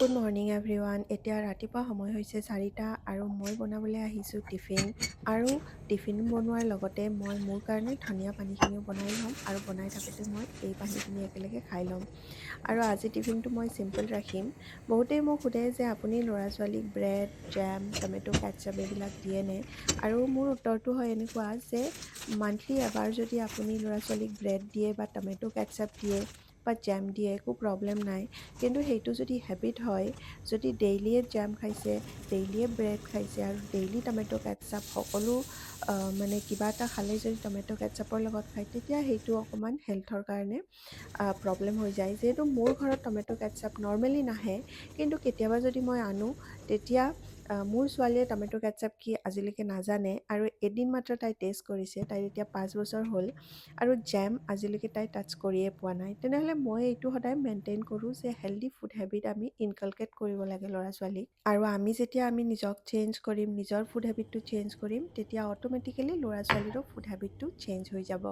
Good morning everyone. এতিয়া ৰাতিপুৱা সময় হৈছে 4টা আৰু মই বনাবলৈ আহিছোঁ টিফিন। আৰু টিফিন বনোৱাৰ লগতে মই মোৰ কাৰণে ধনিয়া পানীখিনিও বনাই ল'ম আৰু বনাই থাকোঁতে মই এই পানীখিনি একেলগে খাই ল'ম। আৰু আজি টিফিনটো মই চিম্পল ৰাখিম। বহুতেই মোক সোধে যে আপুনি ল'ৰা ছোৱালীক ব্ৰেড, জেম, টমেটো কেটচাপ এইবিলাক দিয়েনে? আৰু মোৰ উত্তৰটো হয় এনেকুৱা যে মান্থলি এবাৰ যদি আপুনি ল'ৰা ছোৱালীক ব্ৰেড দিয়ে বা টমেটো কেটচাপ দিয়ে বা জেম দিয়ে একো প্ৰব্লেম নাই। কিন্তু সেইটো যদি হেবিট হয়, যদি ডেইলিয়ে জেম খাইছে, ডেইলিয়ে ব্ৰেড খাইছে আৰু ডেইলি টমেটো কেটচাপ সকলো মানে কিবা এটা খালে যদি টমেটো কেটচাপৰ লগত খায়, তেতিয়া সেইটো অকণমান হেল্থৰ কাৰণে প্ৰব্লেম হৈ যায়। যিহেতু মোৰ ঘৰত টমেটো কেটচাপ নৰ্মেলি নাহে, কিন্তু কেতিয়াবা যদি মই আনো তেতিয়া মোৰ ছোৱালীয়ে টমেটো কেটচাপ কি আজিলৈকে নাজানে আৰু এদিন মাত্ৰ তাই টেষ্ট কৰিছে। তাইৰ এতিয়া 5 বছৰ হ'ল আৰু জেম আজিলৈকে তাই টাচ কৰিয়ে পোৱা নাই। তেনেহ'লে মই এইটো সদায় মেইনটেইন কৰোঁ যে হেল্ডি ফুড হেবিট আমি ইনকালকেট কৰিব লাগে ল'ৰা ছোৱালীক। আৰু আমি যেতিয়া নিজক চেঞ্জ কৰিম, নিজৰ ফুড হেবিটটো চেঞ্জ কৰিম, তেতিয়া অট'মেটিকেলি ল'ৰা ছোৱালীৰো ফুড হেবিটটো চেঞ্জ হৈ যাব।